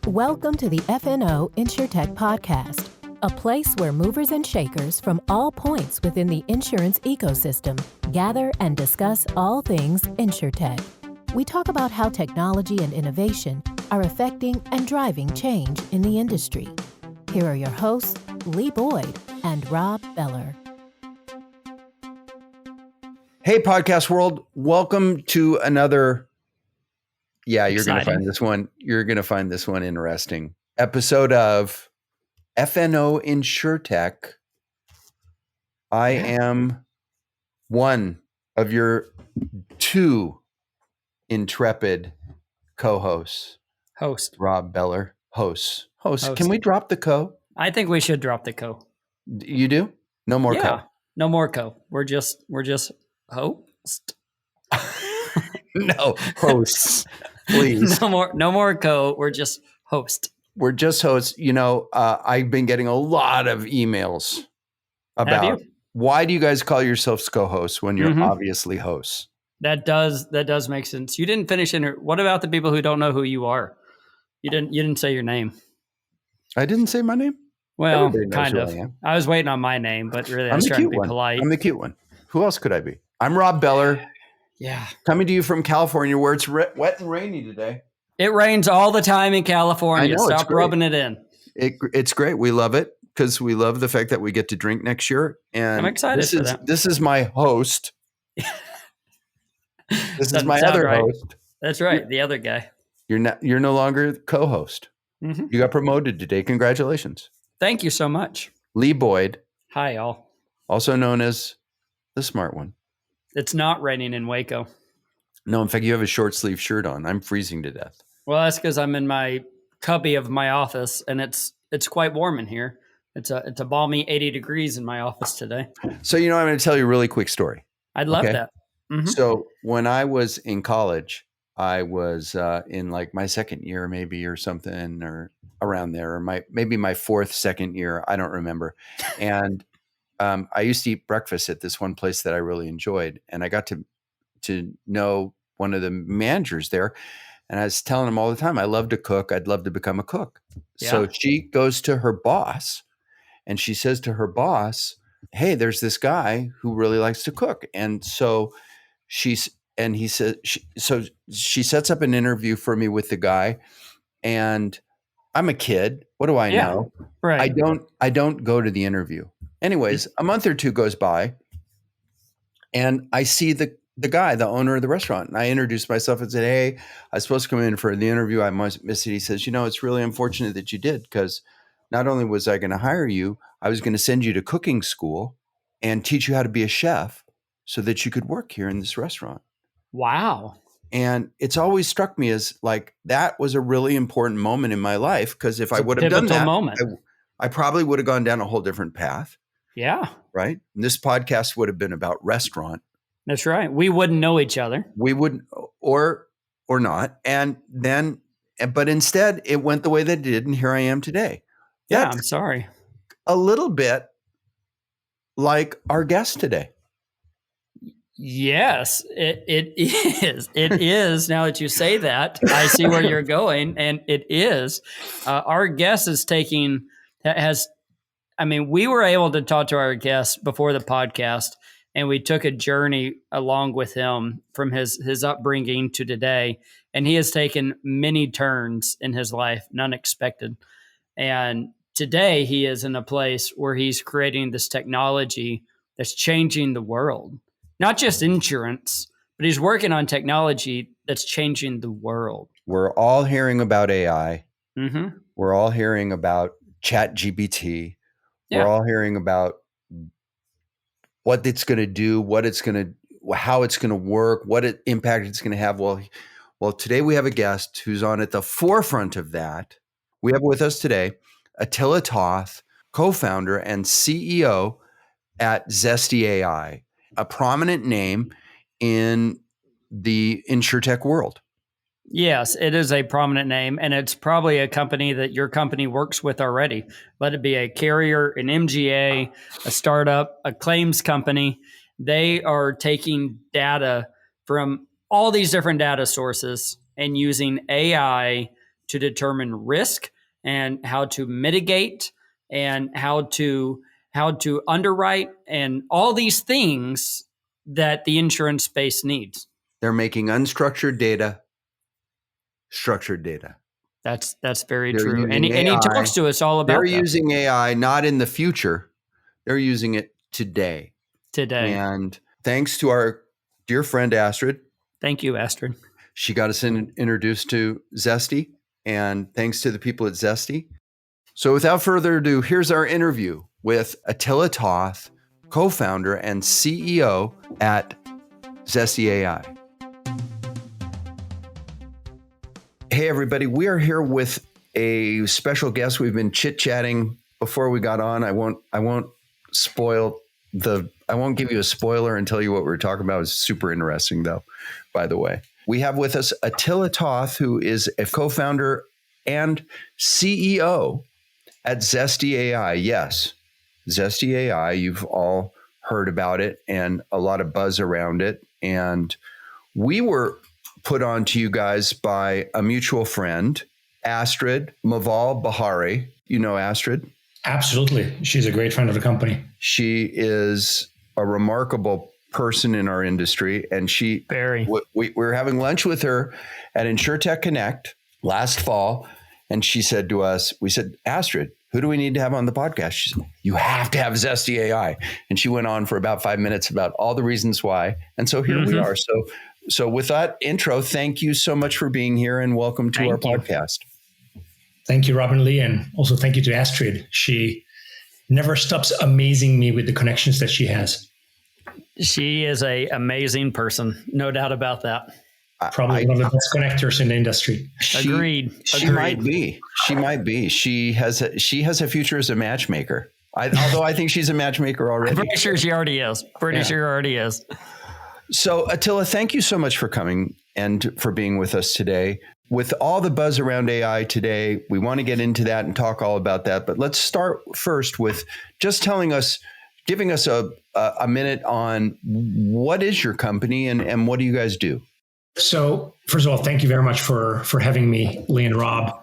Welcome to the FNO InsureTech podcast, a place where movers and shakers from all points within the insurance ecosystem gather and discuss all things InsureTech. We talk about how technology and innovation are affecting and driving change in the industry. Here are your hosts, Lee Boyd and Rob Beller. Hey, podcast world. Welcome to another. Yeah, you're going to find this one. You're going to find this one interesting. Episode of FNO InsureTech. I am one of your two intrepid co-hosts. Host. Rob Beller. Host. Can we drop the co? I think we should drop the co. You do? No more co. No more co. We're just host. No, hosts. Please. No more co. We're just host. We're just hosts. You know, I've been getting a lot of emails about why do you guys call yourselves co-hosts when you're obviously hosts? That does make sense. You didn't finish in. What about the people who don't know who you are? You didn't say your name. I didn't say my name? Well, kind of. I was waiting on my name, but really I was trying to be polite. I'm the cute one. Who else could I be? I'm Rob Beller. Yeah. Coming to you from California where it's wet and rainy today. It rains all the time in California. Stop rubbing it in. It's great. We love it because we love the fact that we get to drink next year. And I'm excited for that. This is my host. This is my other host. That's right. The other guy. You're no longer co-host. Mm-hmm. You got promoted today. Congratulations. Thank you so much. Lee Boyd. Hi, all. Also known as the smart one. It's not raining in Waco. No, in fact, you have a short sleeve shirt on. I'm freezing to death. Well, that's because I'm in my cubby of my office, and it's quite warm in here. It's a balmy 80 degrees in my office today. So, I'm going to tell you a really quick story. I'd love that. Mm-hmm. So when I was in college, I was in like my second year maybe or something or around there, or maybe my second year. I don't remember. And I used to eat breakfast at this one place that I really enjoyed. And I got to know one of the managers there. And I was telling him all the time, I love to cook. I'd love to become a cook. Yeah. So she goes to her boss and she says to her boss, hey, there's this guy who really likes to cook. And so she sets up an interview for me with the guy. And I'm a kid. What do I know? Right. I don't go to the interview. Anyways, a month or two goes by and I see the guy, the owner of the restaurant. And I introduced myself and said, hey, I was supposed to come in for the interview. I missed it. He says, it's really unfortunate that you did because not only was I going to hire you, I was going to send you to cooking school and teach you how to be a chef so that you could work here in this restaurant. Wow. And it's always struck me as like, that was a really important moment in my life. Because if I would have done that, I probably would have gone down a whole different path. Yeah. Right. And this podcast would have been about restaurant. That's right. We wouldn't know each other. We wouldn't, or not. But instead it went the way that it did. And here I am today. Yeah. I'm sorry. A little bit like our guest today. Yes, it is. It is. Now that you say that, I see where you're going, and it is. Our guest we were able to talk to our guest before the podcast, and we took a journey along with him from his upbringing to today, and he has taken many turns in his life, none expected. And today he is in a place where he's creating this technology that's changing the world. Not just insurance, but he's working on technology that's changing the world. We're all hearing about AI. Mm-hmm. We're all hearing about ChatGPT. Yeah. We're all hearing about what it's going to do, how it's going to work, what impact it's going to have. Well, today we have a guest who's on at the forefront of that. We have with us today Attila Toth, co-founder and CEO at ZestyAI. A prominent name in the InsureTech world. Yes, it is a prominent name, and it's probably a company that your company works with already. Let it be a carrier, an MGA, a startup, a claims company. They are taking data from all these different data sources and using AI to determine risk and how to mitigate and how to underwrite and all these things that the insurance space needs. They're making unstructured data structured data. That's very They're true. using And he talks to us all about They're that. using AI not in the future. They're using it today. And thanks to our dear friend Astrid. Thank you, Astrid. She got us introduced to Zesty, and thanks to the people at Zesty. So without further ado, here's our interview with Attila Toth, co-founder and CEO at ZestyAI. Hey, everybody. We are here with a special guest. We've been chit-chatting before we got on. I won't give you a spoiler and tell you what we're talking about. It's super interesting, though, by the way. We have with us Attila Toth, who is a co-founder and CEO at ZestyAI. Yes, ZestyAI. You've all heard about it and a lot of buzz around it. And we were put on to you guys by a mutual friend, Astrid Maval Bahari. You know Astrid? Absolutely. She's a great friend of the company. She is a remarkable person in our industry. And we were having lunch with her at InsureTech Connect last fall. And she said to us, we said, Astrid, who do we need to have on the podcast? She said, you have to have ZestyAI. And she went on for about 5 minutes about all the reasons why. And so here we are. So with that intro, thank you so much for being here and welcome to our podcast. Thank you, Robin Lee. And also thank you to Astrid. She never stops amazing me with the connections that she has. She is an amazing person. No doubt about that. Probably one of the best connectors in the industry. Agreed. She might be. She has a future as a matchmaker. Although I think she's a matchmaker already. I'm pretty sure she already is. So Attila, thank you so much for coming and for being with us today. With all the buzz around AI today, we want to get into that and talk all about that. But let's start first with just giving us a minute on what is your company and what do you guys do? So first of all, thank you very much for having me, Lee and Rob.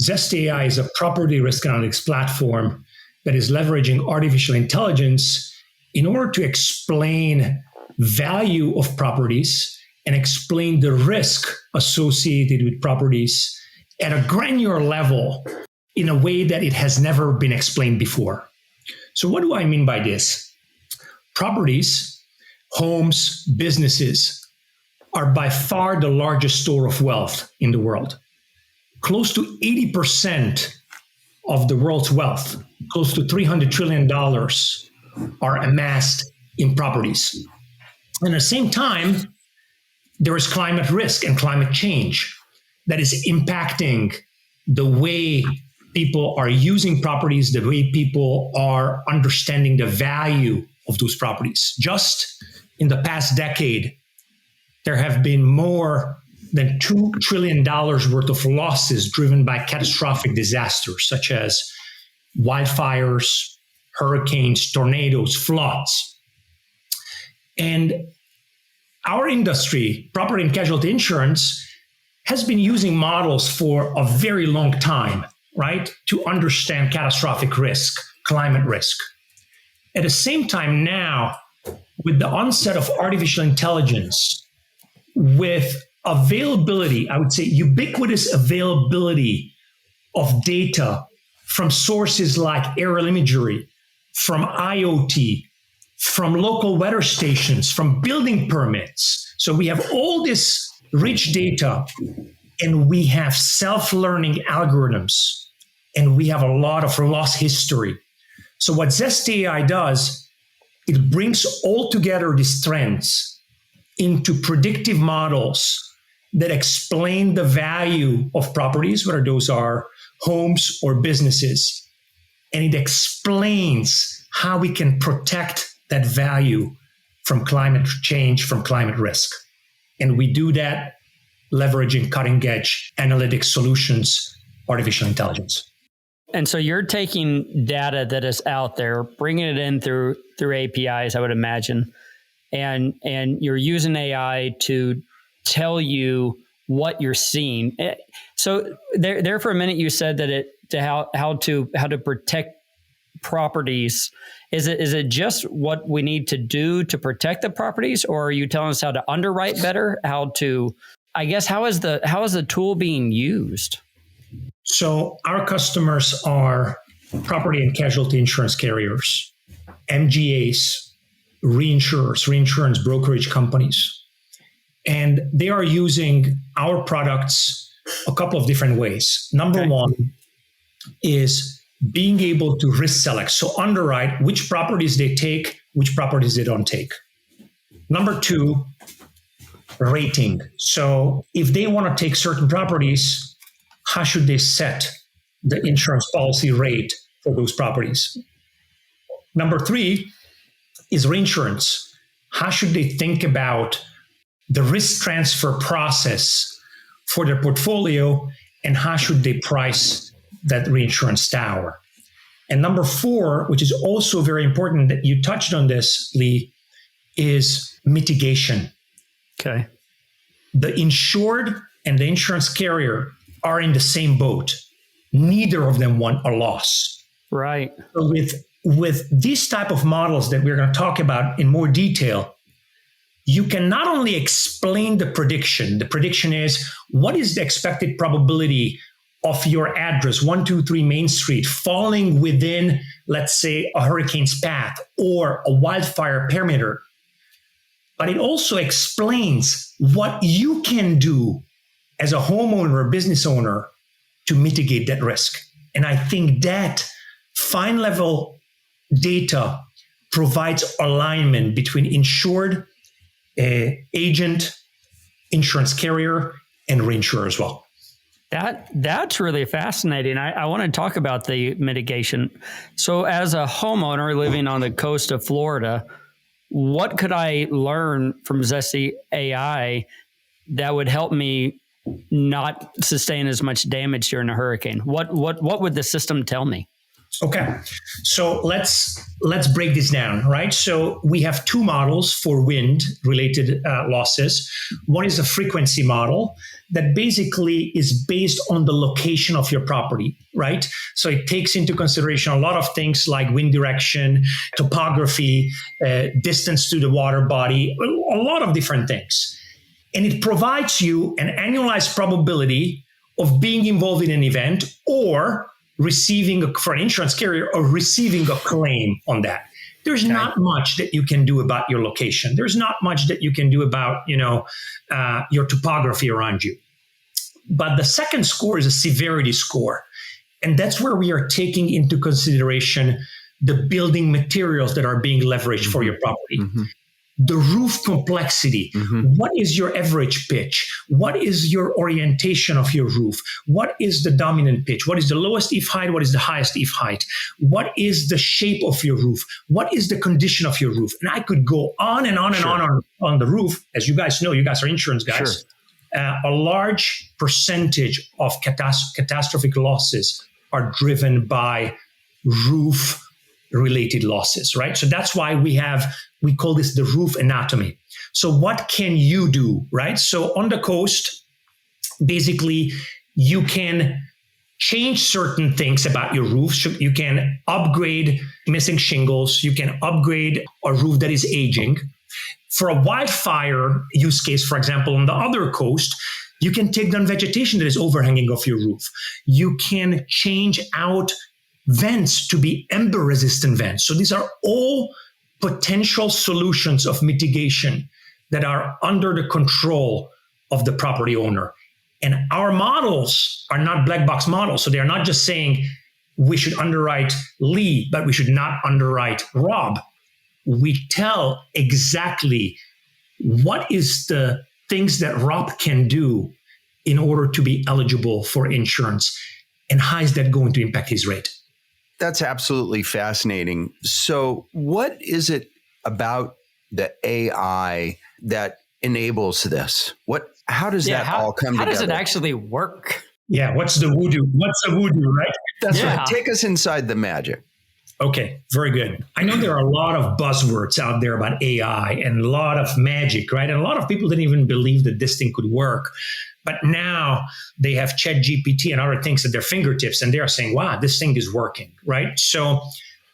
ZestyAI is a property risk analytics platform that is leveraging artificial intelligence in order to explain value of properties and explain the risk associated with properties at a granular level in a way that it has never been explained before. So what do I mean by this? Properties, homes, businesses are by far the largest store of wealth in the world. Close to 80% of the world's wealth, close to $300 trillion, are amassed in properties. And at the same time, there is climate risk and climate change that is impacting the way people are using properties, the way people are understanding the value of those properties. Just in the past decade, there have been more than $2 trillion worth of losses driven by catastrophic disasters such as wildfires, hurricanes, tornadoes, floods. And our industry, property and casualty insurance, has been using models for a very long time, right, to understand catastrophic risk, climate risk. At the same time now, with the onset of artificial intelligence, with availability, I would say ubiquitous availability of data from sources like aerial imagery, from IoT, from local weather stations, from building permits. So we have all this rich data and we have self-learning algorithms and we have a lot of loss history. So what ZestyAI does, it brings all together these trends into predictive models that explain the value of properties, whether those are homes or businesses. And it explains how we can protect that value from climate change, from climate risk. And we do that leveraging cutting-edge analytic solutions, artificial intelligence. And so you're taking data that is out there, bringing it in through APIs, I would imagine, and you're using AI to tell you what you're seeing. So there for a minute, you said that how to protect properties. Is it just what we need to do to protect the properties, or are you telling us how to underwrite better? How is the tool being used? So our customers are property and casualty insurance carriers, MGAs, reinsurance brokerage companies. And they are using our products a couple of different ways. Number one is being able to risk select. So underwrite which properties they take, which properties they don't take. Number two, rating. So if they want to take certain properties, how should they set the insurance policy rate for those properties? Number three is reinsurance. How should they think about the risk transfer process for their portfolio, and how should they price that reinsurance tower? And number four, which is also very important that you touched on this, Lee, is mitigation. Okay. The insured and the insurance carrier are in the same boat. Neither of them want a loss. Right. So with these type of models that we're going to talk about in more detail, you can not only explain the prediction is what is the expected probability of your address, 123 Main Street, falling within, let's say, a hurricane's path or a wildfire perimeter, but it also explains what you can do as a homeowner or business owner to mitigate that risk. And I think that fine level data provides alignment between insured, agent, insurance carrier, and reinsurer as well. That's really fascinating. I want to talk about the mitigation. So as a homeowner living on the coast of Florida, what could I learn from ZestyAI that would help me not sustain as much damage during a hurricane? What would the system tell me? Okay, so let's break this down, right? So we have two models for wind-related losses. One is a frequency model that basically is based on the location of your property, right? So it takes into consideration a lot of things like wind direction, topography, distance to the water body, a lot of different things. And it provides you an annualized probability of being involved in an event or for an insurance carrier or receiving a claim on that. There's not much that you can do about your location. There's not much that you can do about, your topography around you. But the second score is a severity score. And that's where we are taking into consideration the building materials that are being leveraged for your property. Mm-hmm. The roof complexity. Mm-hmm. What is your average pitch? What is your orientation of your roof? What is the dominant pitch? What is the lowest eave height? What is the highest eave height? What is the shape of your roof? What is the condition of your roof? And I could go on and on and on the roof. As you guys know, you guys are insurance guys. Sure. A large percentage of catastrophic losses are driven by roof-related losses, right? So that's why we call this the roof anatomy. So what can you do, right? So on the coast, basically, you can change certain things about your roof. You can upgrade missing shingles. You can upgrade a roof that is aging. For a wildfire use case, for example, on the other coast, you can take down vegetation that is overhanging off your roof. You can change out vents to be ember-resistant vents. So these are all potential solutions of mitigation that are under the control of the property owner. And our models are not black box models. So they're not just saying we should underwrite Lee, but we should not underwrite Rob. We tell exactly what is the things that Rob can do in order to be eligible for insurance, and how is that going to impact his rate. That's absolutely fascinating. So what is it about the AI that enables this? How does that all come together? How does it actually work? Yeah, what's the voodoo? What's the voodoo, right? That's right. Take us inside the magic. Okay, very good. I know there are a lot of buzzwords out there about AI and a lot of magic, right? And a lot of people didn't even believe that this thing could work. But now they have ChatGPT and other things at their fingertips, and they are saying, wow, this thing is working, right? So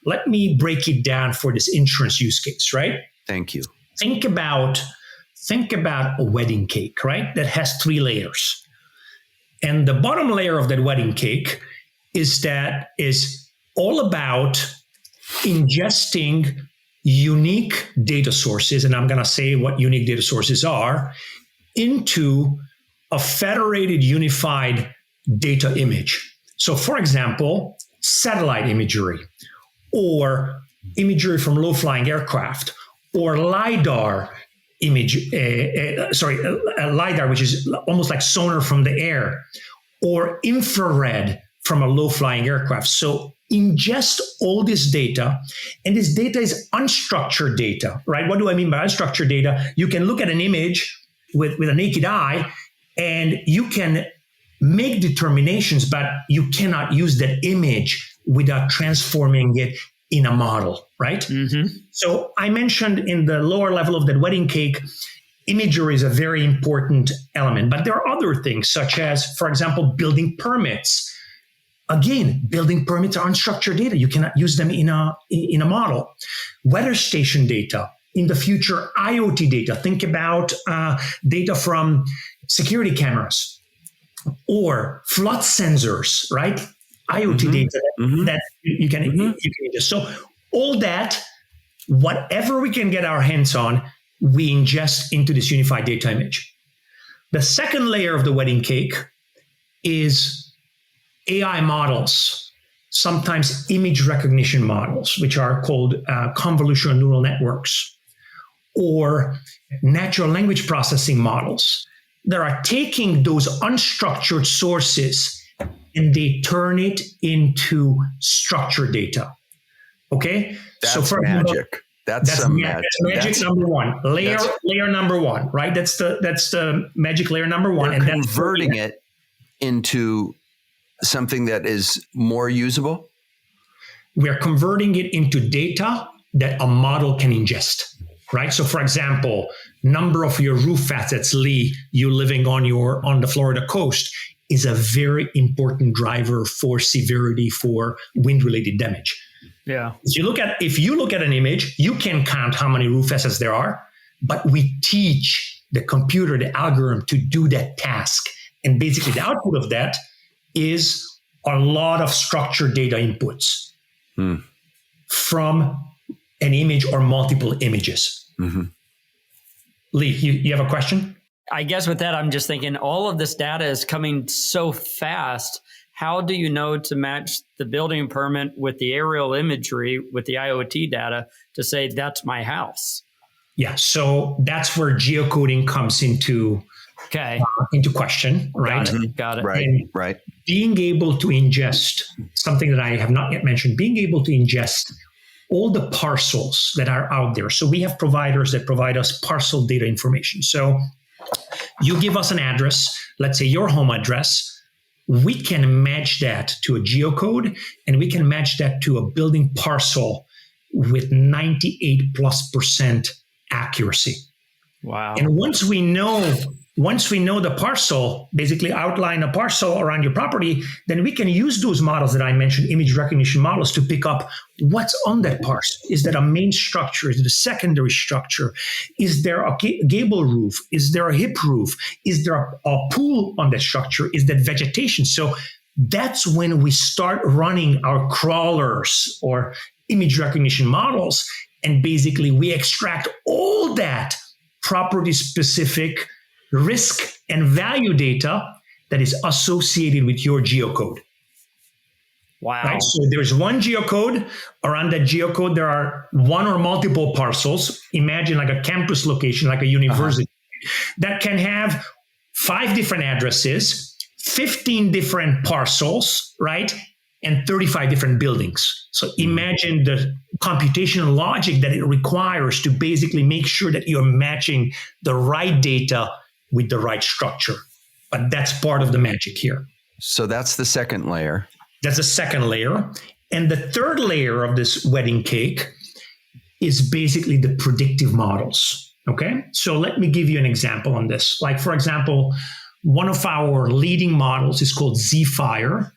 let me break it down for this insurance use case, right? Thank you. Think about a wedding cake, right? That has 3 layers. And the bottom layer of that wedding cake is all about ingesting unique data sources, and I'm going to say what unique data sources are, into a federated, unified data image. So, for example, satellite imagery, or imagery from low-flying aircraft, or LiDAR LiDAR, which is almost like sonar from the air, or infrared from a low-flying aircraft. So ingest all this data, and this data is unstructured data, right? What do I mean by unstructured data? You can look at an image with a naked eye, and you can make determinations, but you cannot use that image without transforming it in a model, right? Mm-hmm. So I mentioned in the lower level of that wedding cake, imagery is a very important element, but there are other things such as, for example, building permits. Again, building permits are unstructured data. You cannot use them in a model. Weather station data. In the future, IoT data. Think about data from security cameras or flood sensors, right? IoT data that you can ingest. So all that, whatever we can get our hands on, we ingest into this unified data image. The second layer of the wedding cake is AI models, sometimes image recognition models, which are called convolutional neural networks, or natural language processing models that are taking those unstructured sources and they turn it into structured data. Okay? That's magic. That's magic. That's number one. Layer number one, right? That's the magic layer number one. And converting it into something that is more usable? We're converting it into data that a model can ingest, right? So for example, number of your roof facets, Lee, you living on the Florida coast, is a very important driver for severity for wind-related damage. Yeah. If you look at an image, you can count how many roof facets there are, but we teach the computer, the algorithm, to do that task. And basically the output of that is a lot of structured data inputs from an image or multiple images. Mm-hmm. Lee, you have a question? I guess with that, I'm just thinking all of this data is coming so fast. How do you know to match the building permit with the aerial imagery, with the IoT data to say that's my house? Yeah, so that's where geocoding comes into question, right? Got it. Right. Being able to ingest something that I have not yet mentioned, being able to ingest all the parcels that are out there. So we have providers that provide us parcel data information. So you give us an address, let's say your home address, we can match that to a geocode, and we can match that to a building parcel with 98+% accuracy. Wow. And once we know the parcel, basically outline a parcel around your property, then we can use those models that I mentioned, image recognition models, to pick up what's on that parcel. Is that a main structure? Is it a secondary structure? Is there a gable roof? Is there a hip roof? Is there a pool on that structure? Is that vegetation? So that's when we start running our crawlers or image recognition models, and basically we extract all that property-specific risk and value data that is associated with your geocode. Wow. Right? So there's one geocode. Around that geocode, there are one or multiple parcels. Imagine like a campus location, like a university, that can have 5 different addresses, 15 different parcels, right? And 35 different buildings. So imagine the computational logic that it requires to basically make sure that you're matching the right data with the right structure. But that's part of the magic here. So that's the second layer. That's the second layer. And the third layer of this wedding cake is basically the predictive models. Okay, so let me give you an example on this. Like, for example, one of our leading models is called ZFire,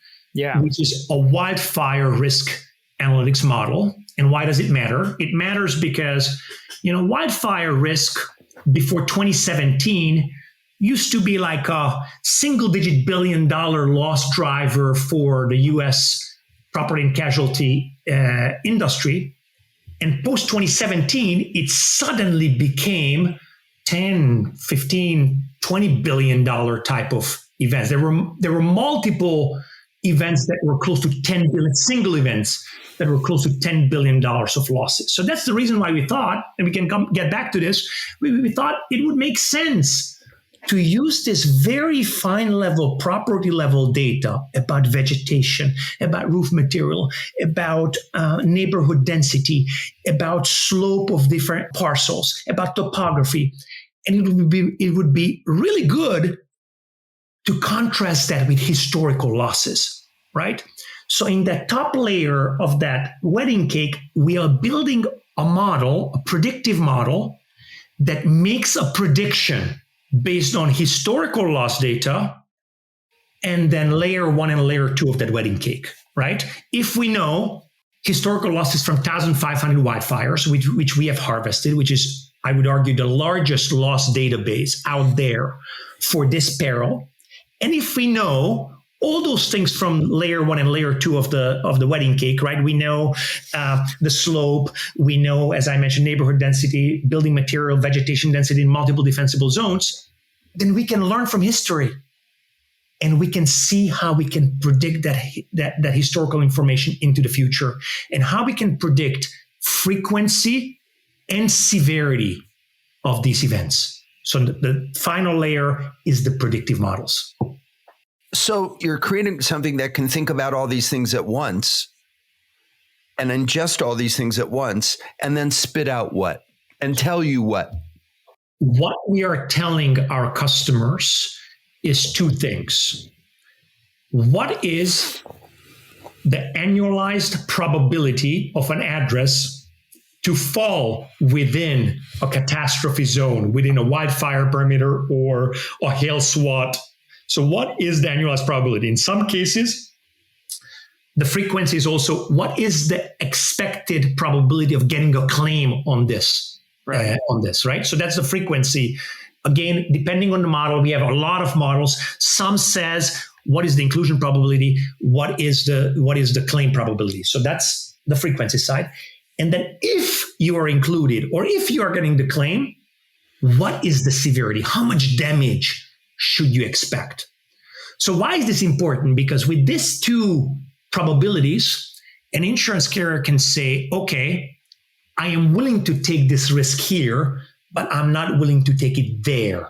which is a wildfire risk analytics model. And why does it matter? It matters because, wildfire risk before 2017 used to be like a single-digit billion-dollar loss driver for the U.S. property and casualty industry. And post 2017, it suddenly became 10, 15, $20 billion type of events. There were multiple events that were close to 10 billion, single events that were close to $10 billion of losses. So that's the reason why we thought, and we can get back to this, we thought it would make sense to use this very fine level, property level data about vegetation, about roof material, about neighborhood density, about slope of different parcels, about topography. And it would be really good to contrast that with historical losses, right? So in that top layer of that wedding cake, we are building a model, a predictive model that makes a prediction based on historical loss data, and then layer 1 and layer 2 of that wedding cake, right? If we know historical losses from 1,500 wildfires, which we have harvested, which is, I would argue, the largest loss database out there for this peril, and if we know all those things from layer 1 and layer 2 of the wedding cake, right? We know the slope. We know, as I mentioned, neighborhood density, building material, vegetation density in multiple defensible zones. Then we can learn from history, and we can see how we can predict that historical information into the future, and how we can predict frequency and severity of these events. So the final layer is the predictive models. So you're creating something that can think about all these things at once and ingest all these things at once and then spit out what and tell you what? What we are telling our customers is two things. What is the annualized probability of an address to fall within a catastrophe zone, within a wildfire perimeter or a hail SWAT? So what is the annualized probability? In some cases, the frequency is also what is the expected probability of getting a claim on this, right? So that's the frequency. Again, depending on the model, we have a lot of models. Some says what is the inclusion probability, what is the claim probability. So that's the frequency side. And then if you are included or if you are getting the claim, what is the severity? How much damage should you expect? So why is this important? Because with these two probabilities, an insurance carrier can say, okay, I am willing to take this risk here, but I'm not willing to take it there.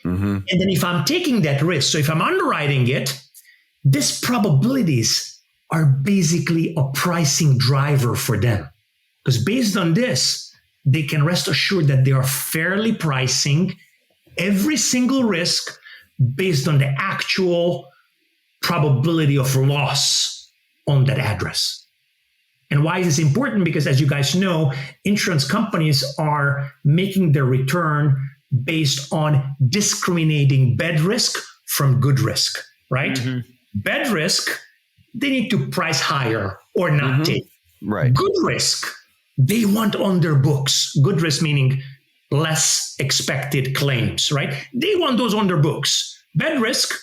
Mm-hmm. And then if I'm taking that risk, so if I'm underwriting it, these probabilities are basically a pricing driver for them. Because based on this, they can rest assured that they are fairly pricing every single risk based on the actual probability of loss on that address. And why is this important? Because as you guys know, insurance companies are making their return based on discriminating bad risk from good risk, right? Mm-hmm. Bad risk, they need to price higher or not take. Right. Good risk, they want on their books. Good risk meaning less expected claims, right? They want those on their books. Bad risk,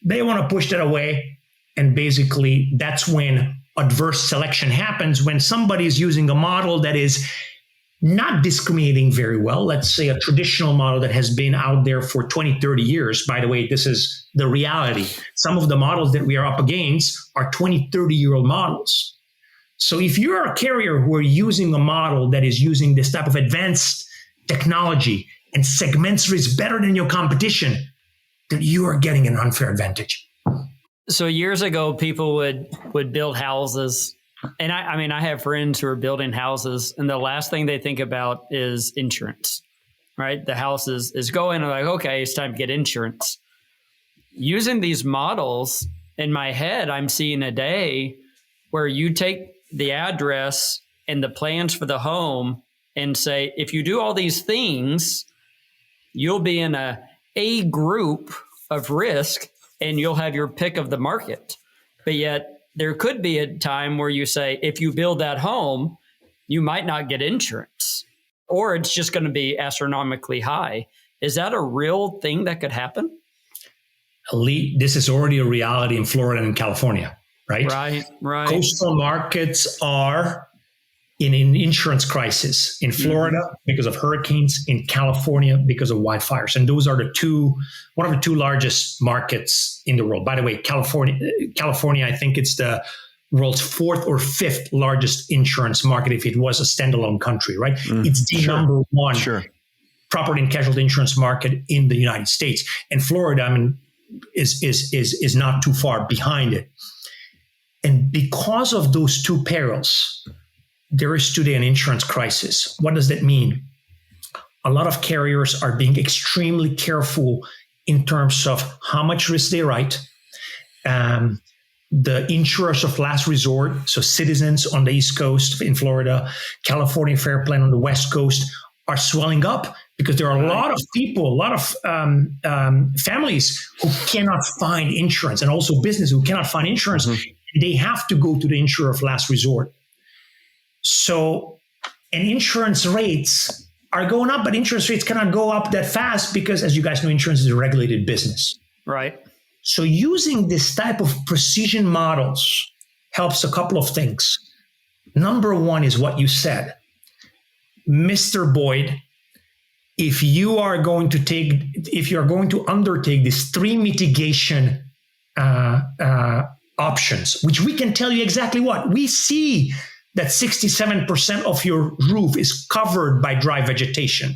they want to push that away. And basically, that's when adverse selection happens, when somebody is using a model that is not discriminating very well. Let's say a traditional model that has been out there for 20, 30 years. By the way, this is the reality. Some of the models that we are up against are 20, 30-year-old models. So if you're a carrier who are using a model that is using this type of advanced technology and segments risk better than your competition, then you are getting an unfair advantage. So years ago, people would build houses. And I have friends who are building houses, and the last thing they think about is insurance, right? The house is going, and like, okay, it's time to get insurance. Using these models in my head, I'm seeing a day where you take the address and the plans for the home and say, if you do all these things, you'll be in a group of risk and you'll have your pick of the market. But yet there could be a time where you say, if you build that home, you might not get insurance, or it's just going to be astronomically high. Is that a real thing that could happen? Lee, this is already a reality in Florida and California, right? Right. Coastal markets are in an insurance crisis. In Florida, because of hurricanes; in California, because of wildfires. And those are one of the two largest markets in the world. By the way, California, I think it's the world's fourth or fifth largest insurance market if it was a standalone country, right? It's the number one property and casualty insurance market in the United States. And Florida, I mean, is not too far behind it. And because of those two perils, there is today an insurance crisis. What does that mean? A lot of carriers are being extremely careful in terms of how much risk they write. The insurers of last resort, so Citizens on the East Coast in Florida, California Fair Plan on the West Coast, are swelling up because there are a lot of people, a lot of families who cannot find insurance, and also business who cannot find insurance. They have to go to the insurer of last resort. So, and insurance rates are going up, but interest rates cannot go up that fast because, as you guys know, insurance is a regulated business. Right. So using this type of precision models helps a couple of things. Number one is what you said. Mr. Boyd, if you are going to undertake these three mitigation options, which we can tell you exactly what, we see that 67% of your roof is covered by dry vegetation.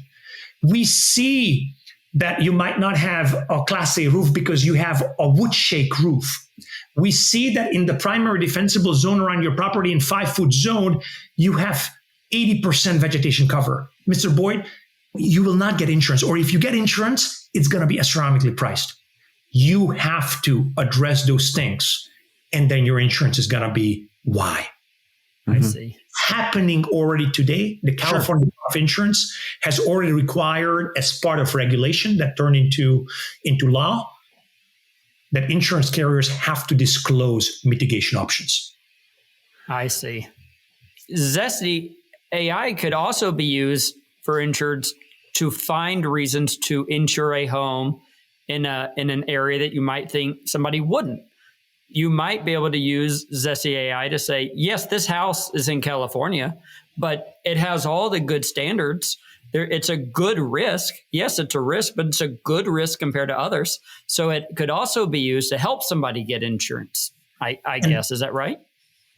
We see that you might not have a Class A roof because you have a wood shake roof. We see that in the primary defensible zone around your property in 5-foot zone, you have 80% vegetation cover. Mr. Boyd, you will not get insurance, or if you get insurance, it's going to be astronomically priced. You have to address those things, and then your insurance is going to be why. I see. Happening already today. The California Bureau of Insurance has already required, as part of regulation that turned into law, that insurance carriers have to disclose mitigation options. I see. ZestyAI could also be used for insureds to find reasons to insure a home in an area that you might think somebody wouldn't. You might be able to use ZestyAI to say, yes, this house is in California, but it has all the good standards. It's a good risk. Yes, it's a risk, but it's a good risk compared to others. So it could also be used to help somebody get insurance, I guess. Is that right?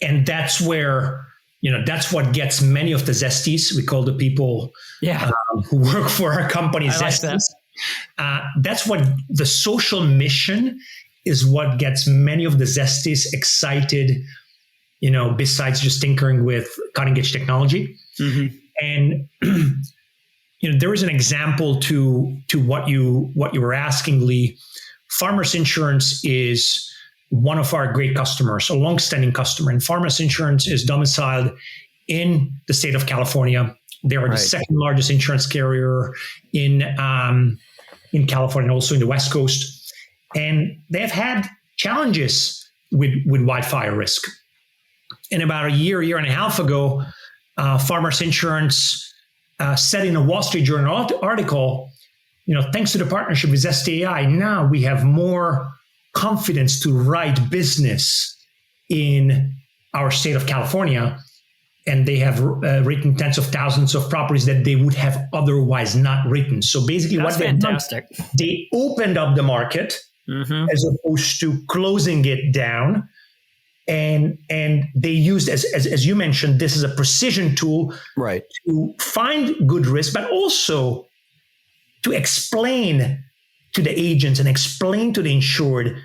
And that's where, that's what gets many of the Zesties. We call the people who work for our company Zesties. That's what the social mission is, what gets many of the Zesties excited, besides just tinkering with cutting edge technology. And, there is an example to what you were asking, Lee. Farmers Insurance is one of our great customers, a longstanding customer. And Farmers Insurance is domiciled in the state of California. They are the second largest insurance carrier in California and also in the West Coast. And they've had challenges with wildfire risk. And about a year and a half ago, Farmers Insurance said in a Wall Street Journal article, thanks to the partnership with ZestyAI, now we have more confidence to write business in our state of California. And they have written tens of thousands of properties that they would have otherwise not written. So basically, that's fantastic. They opened up the market as opposed to closing it down. And they used, as you mentioned, this is a precision tool to find good risk, but also to explain to the agents and explain to the insured,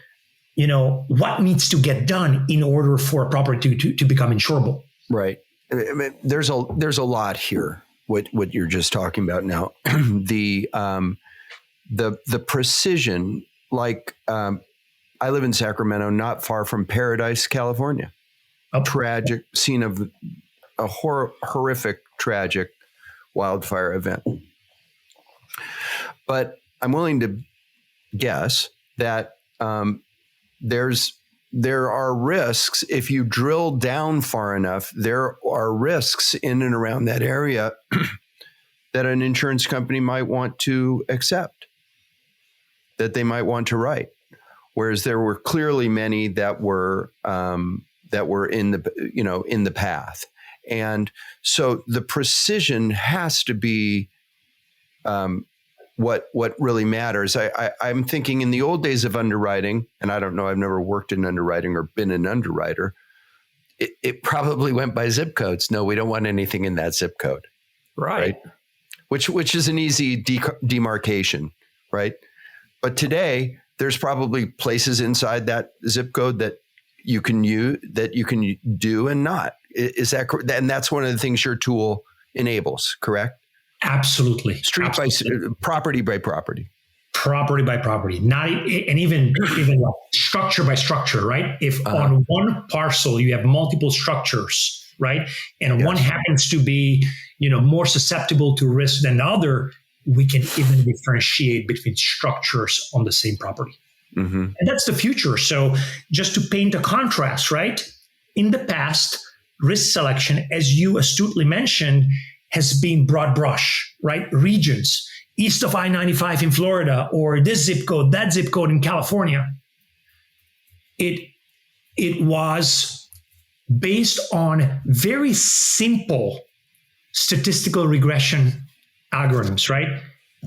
what needs to get done in order for a property to become insurable. Right. I mean, there's a lot here. What you're just talking about now, the precision, like I live in Sacramento, not far from Paradise, California. tragic scene of a horrific, tragic wildfire event. But I'm willing to guess that there are risks if you drill down far enough. There are risks in and around that area that an insurance company might want to accept, that they might want to write. Whereas there were clearly many that were in the path, and so the precision has to be what really matters. I'm thinking in the old days of underwriting, and I don't know, I've never worked in underwriting or been an underwriter. It probably went by zip codes. No, we don't want anything in that zip code, right? Which is an easy demarcation, right? But today, there's probably places inside that zip code that you can use, that you can do and not. Is that correct? And that's one of the things your tool enables, correct? Absolutely. Property by property. Property by property, and even like structure by structure, right? If on one parcel you have multiple structures, right, and one happens to be, more susceptible to risk than the other, we can even differentiate between structures on the same property. Mm-hmm. And that's the future. So just to paint a contrast, right? In the past, risk selection, as you astutely mentioned, has been broad brush, right? Regions, east of I-95 in Florida, or this zip code, that zip code in California. It was based on very simple statistical regression algorithms, right?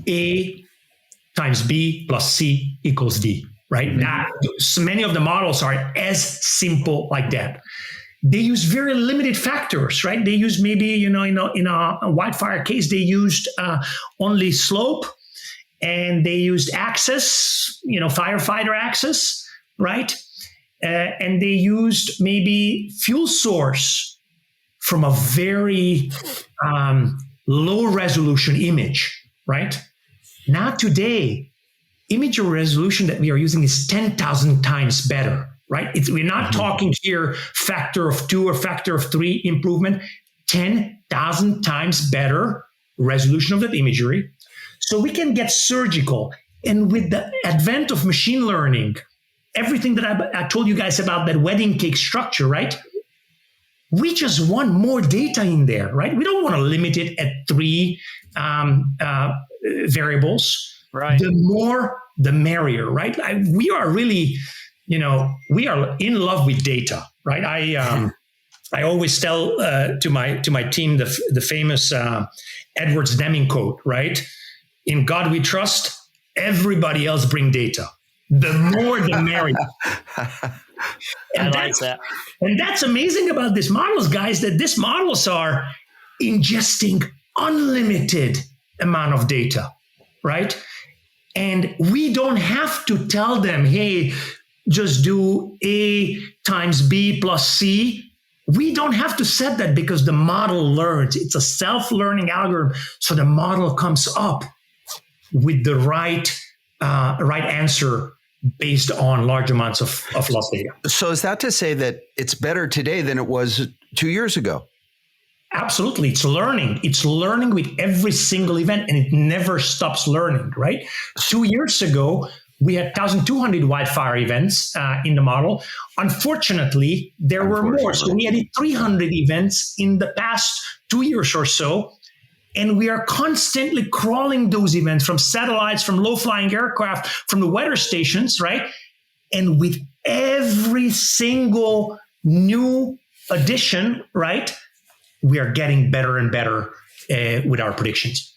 A times B plus C equals D, right? Mm-hmm. Now, so many of the models are as simple like that. They use very limited factors, right? They use maybe, in a wildfire case, they used only slope, and they used access, firefighter access, right? And they used maybe fuel source from a very low resolution image, right? Now today, image resolution that we are using is 10,000 times better, right? We're not talking here factor of 2 or factor of 3 improvement, 10,000 times better resolution of that imagery. So we can get surgical. And with the advent of machine learning, everything that I told you guys about that wedding cake structure, right? We just want more data in there, right? We don't want to limit it at 3 variables. Right. The more, the merrier, right? We are really, we are in love with data, right? I always tell to my team the famous Edwards Deming quote, right? In God we trust. Everybody else bring data. The more, the merrier. And that's amazing about these models, guys. That these models are ingesting unlimited amount of data, right? And we don't have to tell them, hey, just do A times B plus C. We don't have to set that because the model learns. It's a self-learning algorithm. So the model comes up with the right answer based on large amounts of lost data. So is that to say that it's better today than it was 2 years ago? Absolutely. It's learning. It's learning with every single event, and it never stops learning, right? 2 years ago, we had 1,200 wildfire events in the model. Unfortunately, there were more. So we had 300 events in the past 2 years or so. And we are constantly crawling those events from satellites, from low-flying aircraft, from the weather stations, right? And with every single new addition, right, we are getting better and better with our predictions.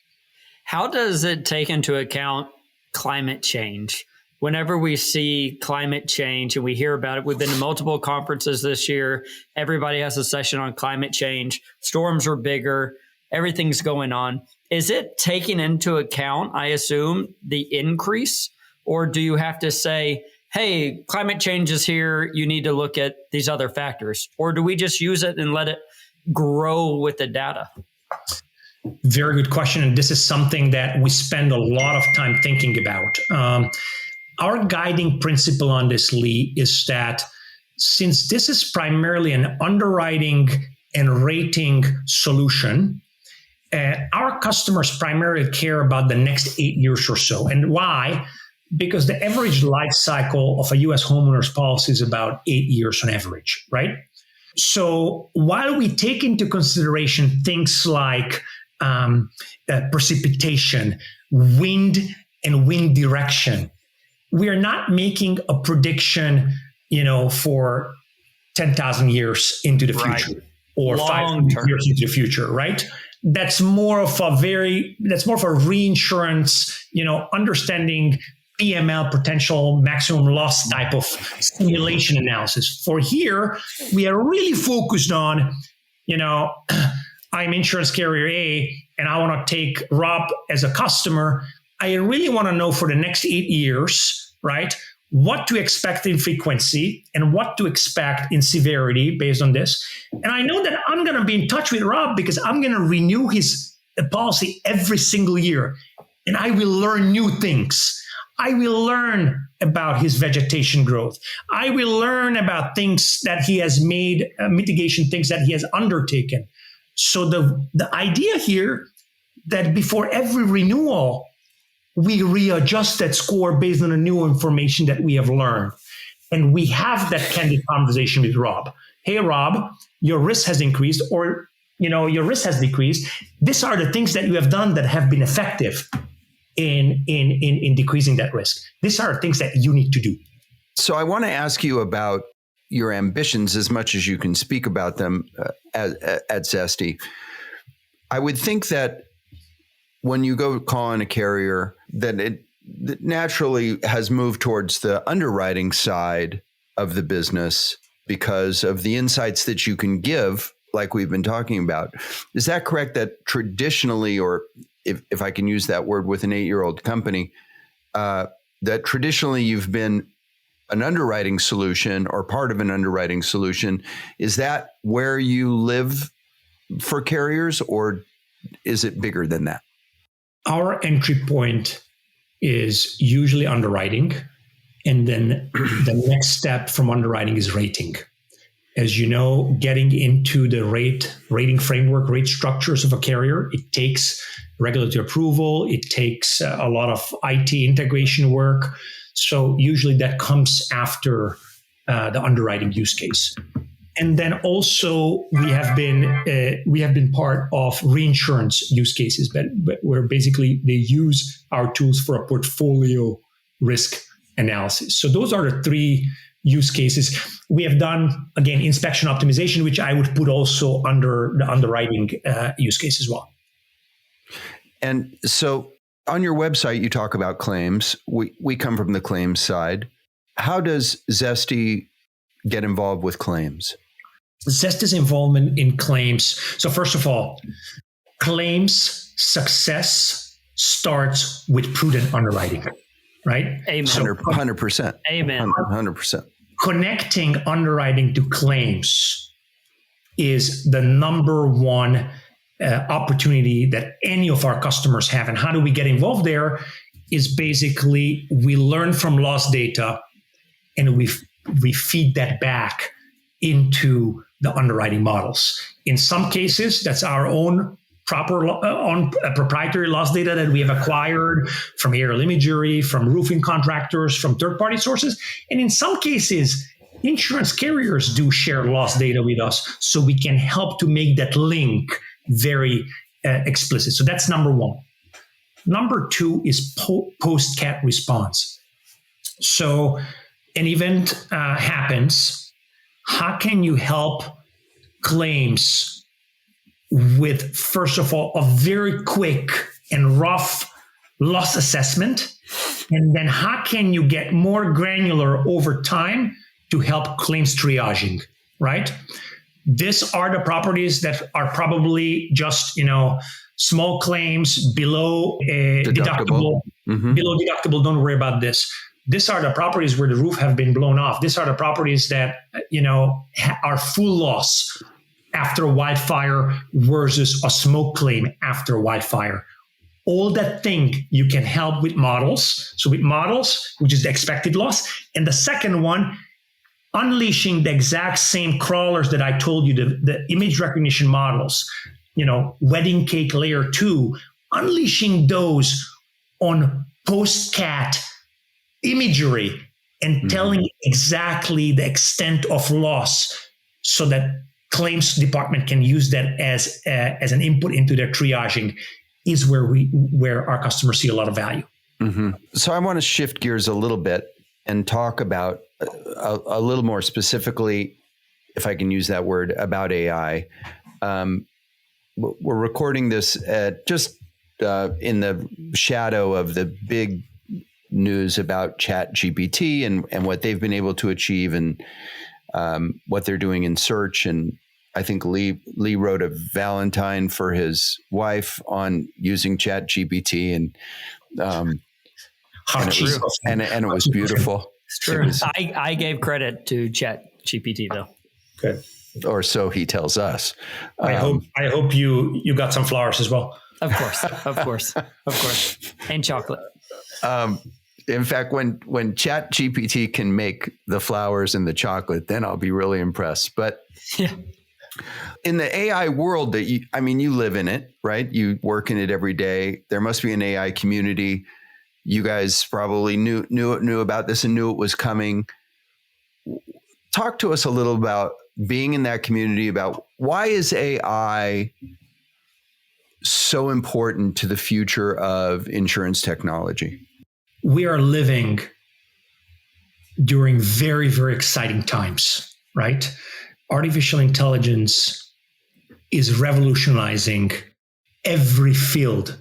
How does it take into account climate change? Whenever we see climate change and we hear about it, we've been to multiple conferences this year. Everybody has a session on climate change. Storms are bigger. Everything's going on. Is it taking into account, I assume, the increase? Or do you have to say, hey, climate change is here, you need to look at these other factors? Or do we just use it and let it grow with the data? Very good question. And this is something that we spend a lot of time thinking about. Our guiding principle on this, Lee, is that since this is primarily an underwriting and rating solution, our customers primarily care about the next 8 years or so. And why? Because the average life cycle of a US homeowner's policy is about 8 years on average, right? So while we take into consideration things like precipitation, wind, and wind direction, we are not making a prediction, for 10,000 years into the future or 500 years into the future, right? That's more of a reinsurance, understanding PML, potential maximum loss type of simulation analysis. For here, we are really focused on, I'm insurance carrier A and I want to take Rob as a customer. I really want to know for the next 8 years, right, what to expect in frequency and what to expect in severity based on this. And I know that I'm going to be in touch with Rob because I'm going to renew his policy every single year. And I will learn new things. I will learn about his vegetation growth. I will learn about things that he has made, mitigation things that he has undertaken. So the idea here that before every renewal, we readjust that score based on the new information that we have learned. And we have that candid conversation with Rob. Hey, Rob, your risk has increased or, your risk has decreased. These are the things that you have done that have been effective in decreasing that risk. These are things that you need to do. So I want to ask you about your ambitions as much as you can speak about them at Zesty. I would think that when you go call on a carrier, that it naturally has moved towards the underwriting side of the business because of the insights that you can give, like we've been talking about. Is that correct that traditionally, or if I can use that word with an 8-year-old company, that traditionally you've been an underwriting solution or part of an underwriting solution? Is that where you live for carriers, or is it bigger than that? Our entry point is usually underwriting. And then the next step from underwriting is rating. As you know, getting into the rating framework, rate structures of a carrier, it takes regulatory approval. It takes a lot of IT integration work. So usually that comes after the underwriting use case. And then also we have been part of reinsurance use cases, but where basically they use our tools for a portfolio risk analysis. So those are the three use cases. We have done, again, inspection optimization, which I would put also under the underwriting use case as well. And so on your website, you talk about claims. We come from the claims side. How does Zesty get involved with claims? Zesty's involvement in claims. So first of all, claims success starts with prudent underwriting, right? Amen. So 100%. Amen. 100%. Connecting underwriting to claims is the number one opportunity that any of our customers have. And how do we get involved there? Is basically we learn from loss data and we feed that back into the underwriting models. In some cases, that's our own proprietary loss data that we have acquired from aerial imagery, from roofing contractors, from third-party sources. And in some cases, insurance carriers do share loss data with us so we can help to make that link very explicit. So that's number one. Number two is post-cat response. So an event happens. How can you help claims with, first of all, a very quick and rough loss assessment? And then how can you get more granular over time to help claims triaging, right? These are the properties that are probably just, small claims below deductible. Mm-hmm. Below deductible, don't worry about this. These are the properties where the roof have been blown off. These are the properties that, are full loss after a wildfire versus a smoke claim after a wildfire. All that thing you can help with models. So with models, which is the expected loss. And the second one, unleashing the exact same crawlers that I told you, the image recognition models, wedding cake layer 2, unleashing those on post-cat imagery and telling exactly the extent of loss so that claims department can use that as an input into their triaging is where our customers see a lot of value. Mm-hmm. So I want to shift gears a little bit and talk about a little more specifically, if I can use that word, about AI. We're recording this at just in the shadow of the big news about ChatGPT and what they've been able to achieve and what they're doing in search. And I think Lee wrote a Valentine for his wife on using ChatGPT, and it was beautiful. It's true. I gave credit to ChatGPT though. Good. Or so he tells us. I hope you got some flowers as well. Of course, and chocolate. In fact, when ChatGPT can make the flowers and the chocolate, then I'll be really impressed. But yeah. In the AI world that you live in it, right? You work in it every day. There must be an AI community. You guys probably knew about this and knew it was coming. Talk to us a little about being in that community, about why is AI so important to the future of insurance technology? We are living during very, very exciting times, right? Artificial intelligence is revolutionizing every field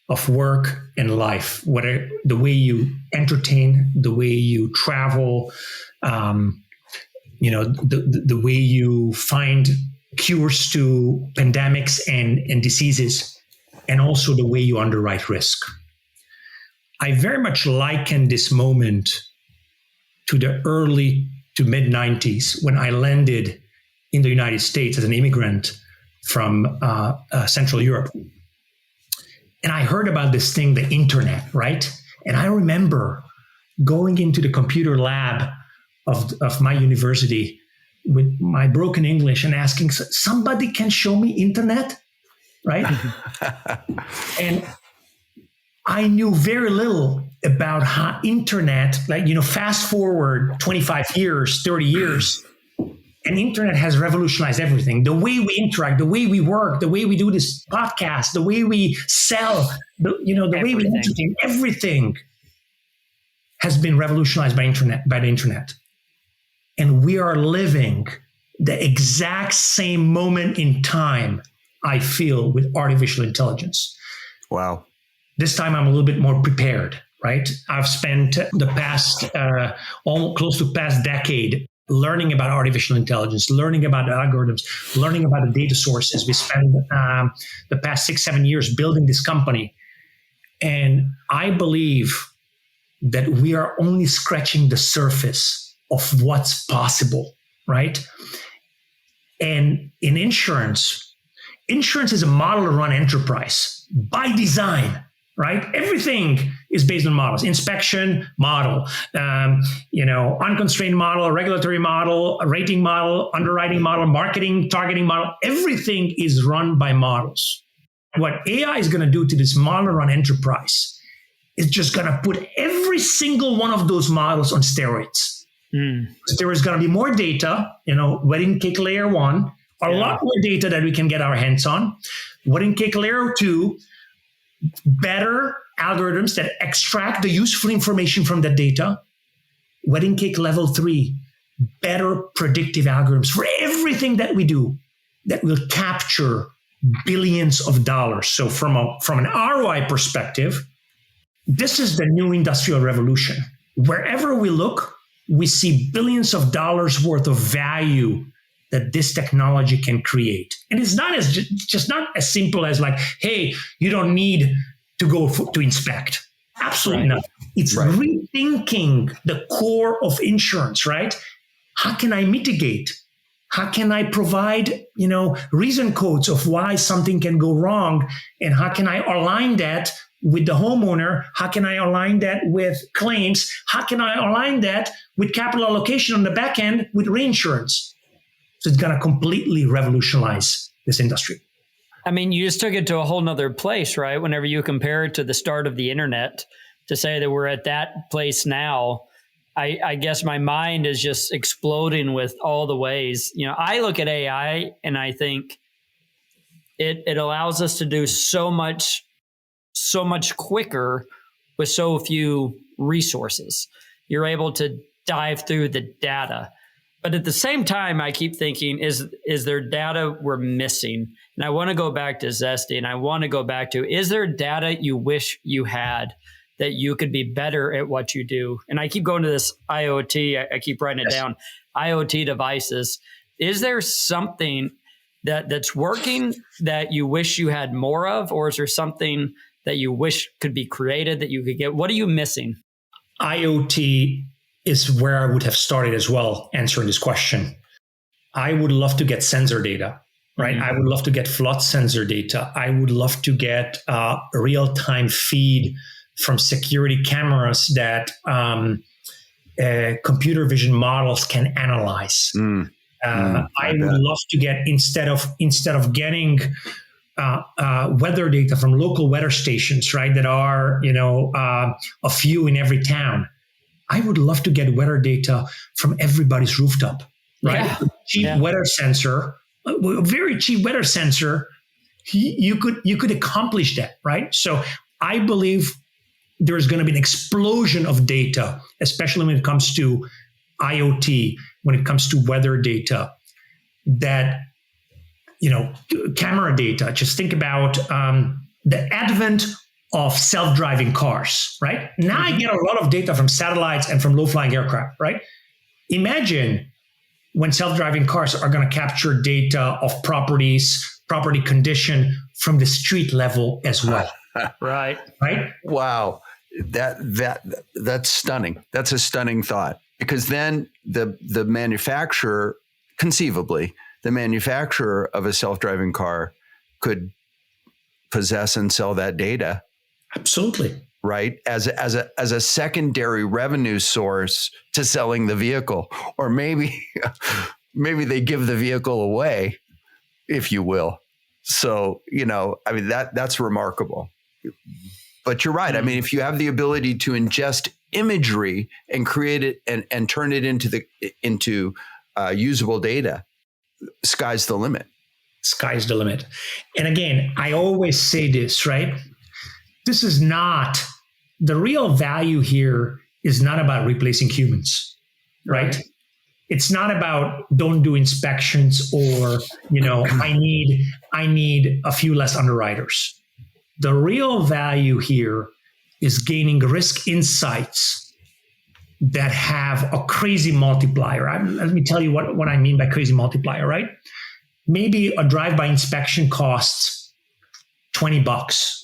of work and life, whether the way you entertain, the way you travel, the way you find cures to pandemics and diseases, and also the way you underwrite risk. I very much liken this moment to the early to mid 90s when I landed in the United States as an immigrant from Central Europe. And I heard about this thing, the internet, right? And I remember going into the computer lab of my university with my broken English and asking, somebody can show me internet, right? And I knew very little about how internet, fast forward 25 years, 30 years, and internet has revolutionized everything. The way we interact, the way we work, the way we do this podcast, the way we sell, the way we entertain, everything has been revolutionized by the internet. And we are living the exact same moment in time, I feel, with artificial intelligence. Wow. This time I'm a little bit more prepared, right? I've spent the past, close to past decade learning about artificial intelligence, learning about the algorithms, learning about the data sources. We spent the past 6-7 years building this company. And I believe that we are only scratching the surface of what's possible, right? And in insurance is a model-run enterprise by design, right? Everything is based on models. Inspection model, unconstrained model, regulatory model, a rating model, underwriting model, marketing, targeting model. Everything is run by models. What AI is going to do to this model-run enterprise is just going to put every single one of those models on steroids. There is going to be more data, wedding cake layer 1, a lot more data that we can get our hands on. Wedding cake layer 2, better algorithms that extract the useful information from that data. Wedding cake level 3, better predictive algorithms for everything that we do that will capture billions of dollars. So from an ROI perspective, this is the new industrial revolution. Wherever we look, we see billions of dollars worth of value that this technology can create. And it's not just not as simple as hey, you don't need to go to inspect. Absolutely not. It's rethinking the core of insurance, right? How can I mitigate? How can I provide, reason codes of why something can go wrong? And how can I align that with the homeowner? How can I align that with claims? How can I align that with capital allocation on the back end with reinsurance? So it's going to completely revolutionize this industry. I mean, you just took it to a whole nother place, right? Whenever you compare it to the start of the internet, to say that we're at that place now, I guess my mind is just exploding with all the ways. I look at AI and I think it allows us to do so much quicker with so few resources. You're able to dive through the data. But at the same time, I keep thinking, is there data we're missing? And I want to go back to Zesty, and I want to go back to, is there data you wish you had that you could be better at what you do? And I keep going to this IoT. I keep writing it down. IoT devices. Is there something that's working that you wish you had more of? Or is there something that you wish could be created that you could get? What are you missing? IoT is where I would have started as well, answering this question. I would love to get sensor data, right? I would love to get flood sensor data. I would love to get a real-time feed from security cameras that computer vision models can analyze. I would love to get, instead of getting weather data from local weather stations, right, that are a few in every town, I would love to get weather data from everybody's rooftop, right? Cheap weather sensor, a very cheap weather sensor. You could accomplish that, right? So I believe there's going to be an explosion of data, especially when it comes to IoT, when it comes to weather data, that, camera data. Just think about the advent of self-driving cars, right? Now I get a lot of data from satellites and from low-flying aircraft, right? Imagine when self-driving cars are going to capture data of property condition from the street level as well. Right. Wow. That's stunning. That's a stunning thought, because then the manufacturer, conceivably, the manufacturer of a self-driving car could possess and sell that data. Absolutely. Right. As a secondary revenue source to selling the vehicle, or maybe they give the vehicle away, if you will. So, that's remarkable. But you're right. I mean, if you have the ability to ingest imagery and create it and turn it into usable data, sky's the limit. Sky's the limit. And again, I always say this, right? This is not, the real value here is not about replacing humans, right? It's not about don't do inspections or, I need a few less underwriters. The real value here is gaining risk insights that have a crazy multiplier. Let me tell you what I mean by crazy multiplier, right? Maybe a drive-by inspection costs $20,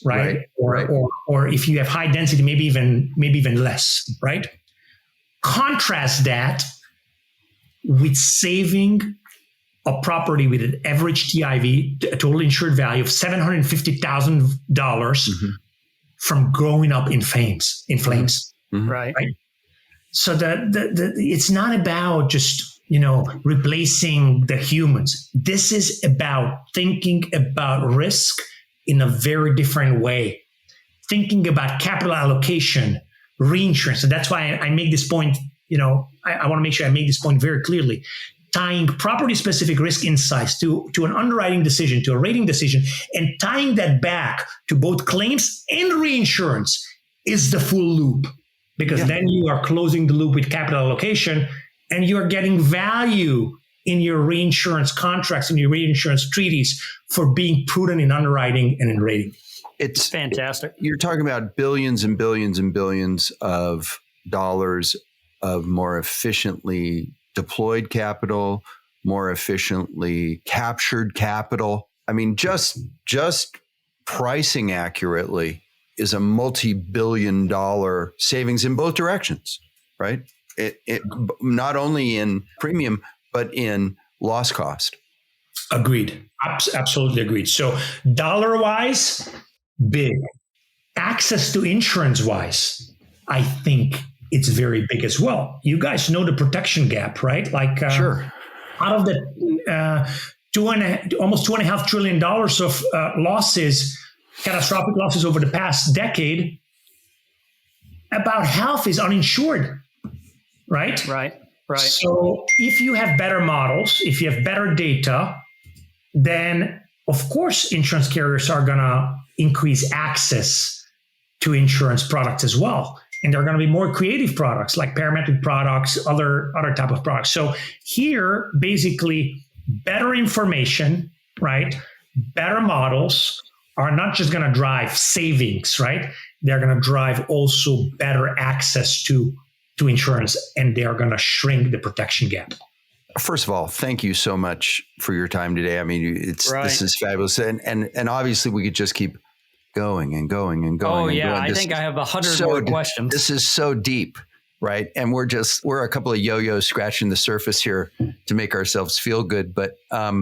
right? Or if you have high density, maybe even less, right? Contrast that with saving a property with an average TIV, a total insured value of $750,000 from growing up in flames. Right. So it's not about just replacing the humans. This is about thinking about risk in a very different way, thinking about capital allocation, reinsurance. And that's why I make this point. I want to make sure I make this point very clearly. Tying property-specific risk insights to an underwriting decision, to a rating decision, and tying that back to both claims and reinsurance is the full loop. Because then you are closing the loop with capital allocation, and you are getting value in your reinsurance contracts and your reinsurance treaties for being prudent in underwriting and in rating. It's fantastic. You're talking about billions and billions and billions of dollars of more efficiently deployed capital, more efficiently captured capital. I mean, just pricing accurately is a multi-billion-dollar savings in both directions, right? It not only in premium, but in loss cost. Agreed. Absolutely agreed. So dollar-wise, big. access to insurance wise, I think it's very big as well. You guys know the protection gap, right? Like, Sure. Out of the almost $2.5 trillion of losses, catastrophic losses over the past decade, about half is uninsured, right? Right. So if you have better models, if you have better data, then of course insurance carriers are going to increase access to insurance products as well. And there are going to be more creative products like parametric products, other type of products. So here, basically, better information, right? Better models are not just going to drive savings, right? They're going to drive also better access to insurance, and they are going to shrink the protection gap. First of all, thank you so much for your time today. I mean, this is fabulous, and obviously we could just keep going and going and going. Oh and yeah, going. I think I have 100 more questions. This is so deep, right? And we're a couple of yo-yos scratching the surface here to make ourselves feel good. But I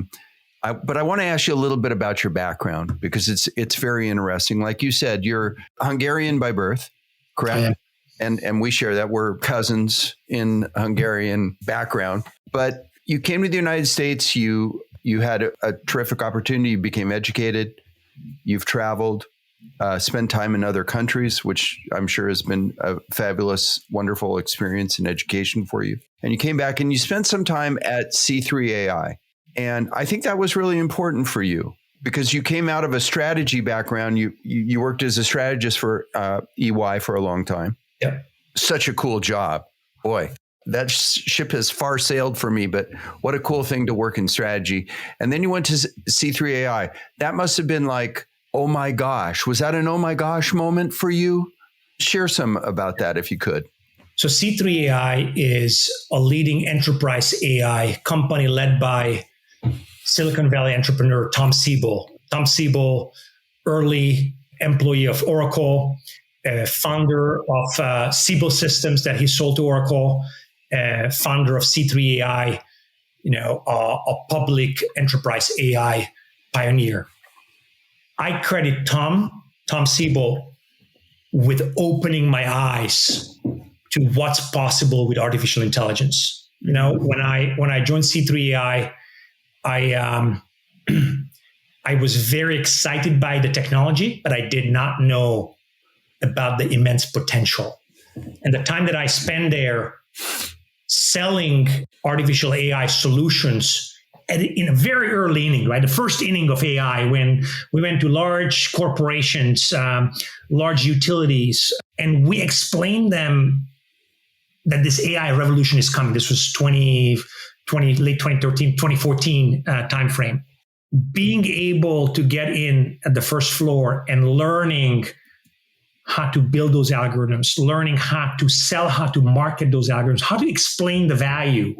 want to ask you a little bit about your background, because it's very interesting. Like you said, you're Hungarian by birth, correct? And we share that. We're cousins in Hungarian background. But you came to the United States. You had a terrific opportunity. You became educated. You've traveled. Spend time in other countries, which I'm sure has been a fabulous, wonderful experience and education for you. And you came back and you spent some time at C3AI. And I think that was really important for you because you came out of a strategy background. You worked as a strategist for EY for a long time. Yep. Such a cool job. Boy, that ship has far sailed for me, but what a cool thing to work in strategy. And then you went to C3AI. That must have been like, oh my gosh, was that an oh my gosh moment for you? Share some about that if you could. So C3AI is a leading enterprise AI company led by Silicon Valley entrepreneur Tom Siebel. Tom Siebel, early employee of Oracle, founder of Siebel Systems that he sold to Oracle, founder of C3AI, a public enterprise AI pioneer. I credit Tom Siebel with opening my eyes to what's possible with artificial intelligence. When I joined C3AI, I was very excited by the technology, but I did not know about the immense potential. And the time that I spent there selling artificial AI solutions in a very early inning, right? The first inning of AI, when we went to large corporations, large utilities, and we explained them that this AI revolution is coming. This was late 2013, 2014 timeframe. Being able to get in at the first floor and learning how to build those algorithms, learning how to sell, how to market those algorithms, how to explain the value.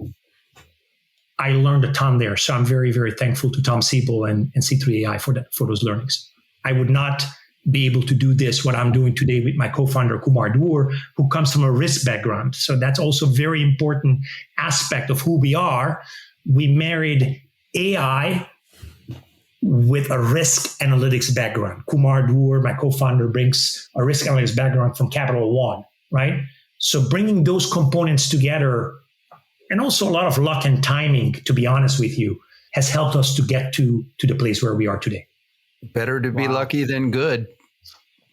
I learned a ton there. So I'm very, very thankful to Tom Siebel and C3AI for those learnings. I would not be able to do this, what I'm doing today with my co-founder, Kumar Dwur, who comes from a risk background. So that's also a very important aspect of who we are. We married AI with a risk analytics background. Kumar Dwur, my co-founder, brings a risk analytics background from Capital One, right? So bringing those components together, and also a lot of luck and timing, to be honest with you, has helped us to get to the place where we are today. Better to be lucky than good,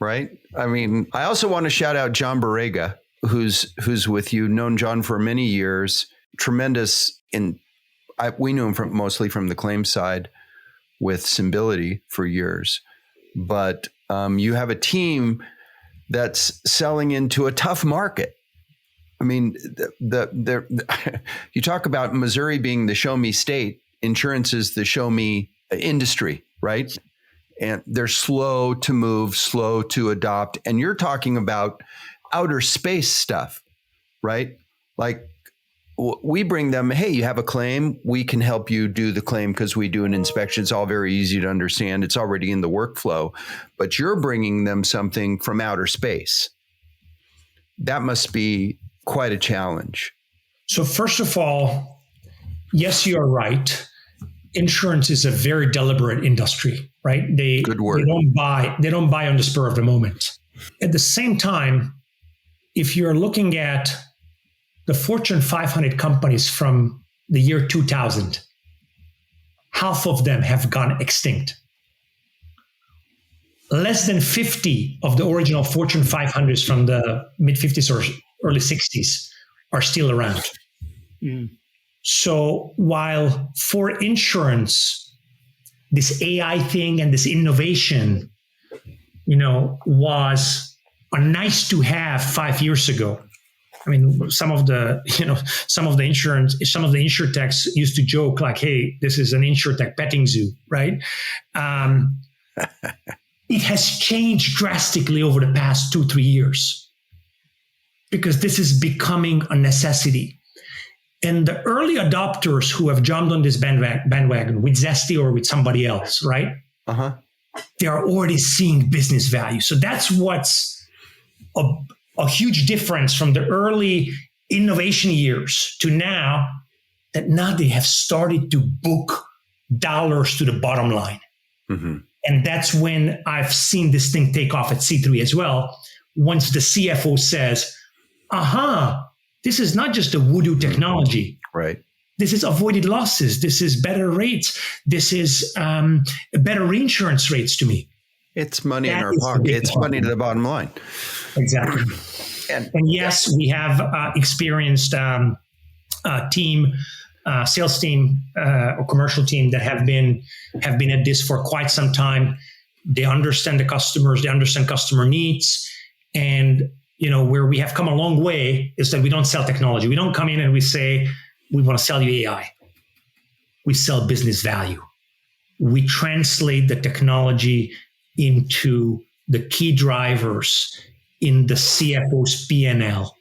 right? I mean, I also want to shout out John Borrega, who's with you. Known John for many years. Tremendous we knew him mostly from the claims side with Symbility for years. But you have a team that's selling into a tough market. I mean, you talk about Missouri being the show me state, insurance is the show me industry, right? And they're slow to move, slow to adopt. And you're talking about outer space stuff, right? Like we bring them, hey, you have a claim, we can help you do the claim because we do an inspection. It's all very easy to understand. It's already in the workflow, but you're bringing them something from outer space. That must be quite a challenge. So first of all, yes, you are right. Insurance is a very deliberate industry, right? Good word. They don't buy on the spur of the moment. At the same time, if you're looking at the Fortune 500 companies from the year 2000, half of them have gone extinct. Less than 50 of the original Fortune 500s from the mid 50s or early 60s are still around. Mm. So while for insurance, this AI thing and this innovation, was a nice to have 5 years ago. I mean, some of the InsureTechs used to joke like, "Hey, this is an InsureTech petting zoo," right? It has changed drastically over the past 2-3 years because this is becoming a necessity. And the early adopters who have jumped on this bandwagon with Zesty or with somebody else, right? Uh-huh. They are already seeing business value. So that's what's a huge difference from the early innovation years to now, that now they have started to book dollars to the bottom line. Mm-hmm. And that's when I've seen this thing take off at C3 as well. Once the CFO says, this is not just a voodoo technology. Right. This is avoided losses. This is better rates. This is better reinsurance rates to me. It's money in our pocket. It's money to the bottom line. Exactly. And yes, we have experienced sales team or commercial team that have been at this for quite some time. They understand the customers. They understand customer needs. And where we have come a long way is that we don't sell technology. We don't come in and we say, we want to sell you AI. We sell business value. We translate the technology into the key drivers in the CFO's P&L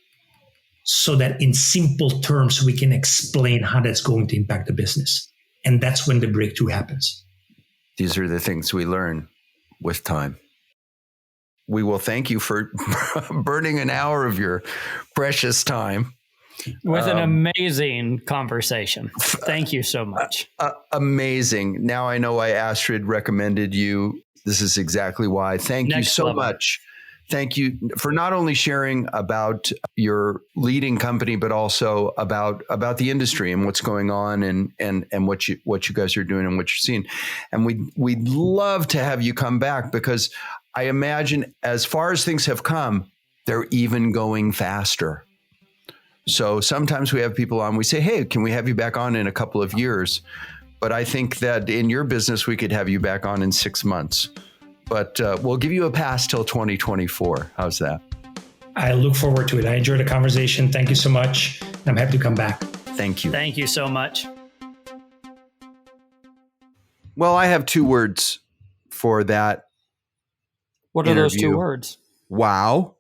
so that in simple terms, we can explain how that's going to impact the business. And that's when the breakthrough happens. These are the things we learn with time. We will thank you for burning an hour of your precious time. With an amazing conversation. Thank you so much. Amazing. Now I know why Astrid recommended you. This is exactly why. Thank you so much. Thank you for not only sharing about your leading company, but also about the industry and what's going on and what you guys are doing and what you're seeing. And we'd love to have you come back because I imagine as far as things have come, they're even going faster. So sometimes we have people on, we say, hey, can we have you back on in a couple of years? But I think that in your business, we could have you back on in 6 months. But we'll give you a pass till 2024. How's that? I look forward to it. I enjoyed the conversation. Thank you so much. I'm happy to come back. Thank you. Thank you so much. Well, I have 2 words for that. What are those 2 words? Wow.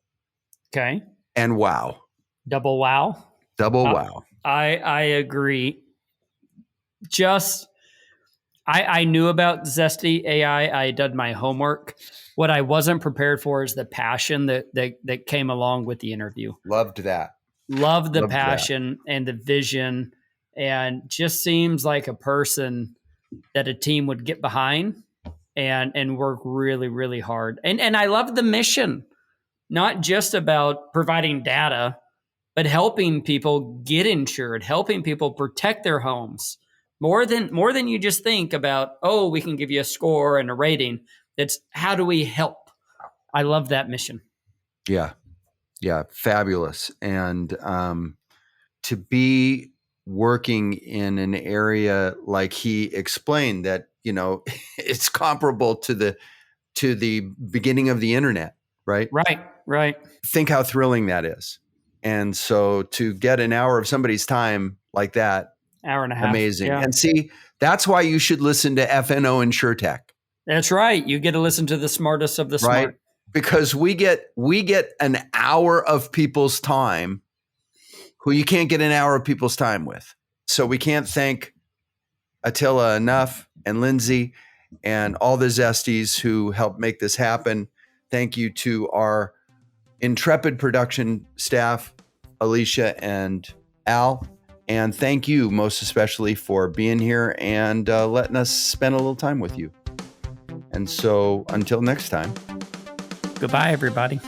Okay. And wow. Double wow. Double wow. I agree. I knew about ZestyAI. I did my homework. What I wasn't prepared for is the passion that came along with the interview. Loved that. Loved the passion and the vision, and just seems like a person that a team would get behind and work really, really hard. And I love the mission, not just about providing data, but helping people get insured, helping people protect their homes. More than you just think about, oh, we can give you a score and a rating. It's how do we help? I love that mission. Yeah. Fabulous. And to be working in an area like he explained that, it's comparable to the beginning of the internet, right? Right. Think how thrilling that is. And so to get an hour of somebody's time like that, hour and a half. Amazing. Yeah. And see, that's why you should listen to FNO InsureTech. That's right. You get to listen to the smartest of the smart. Right? Because we get an hour of people's time who you can't get an hour of people's time with. So we can't thank Attila enough, and Lindsay and all the Zesties who helped make this happen. Thank you to our intrepid production staff, Alicia and Al. And thank you most especially for being here and letting us spend a little time with you. And so until next time, Goodbye, everybody.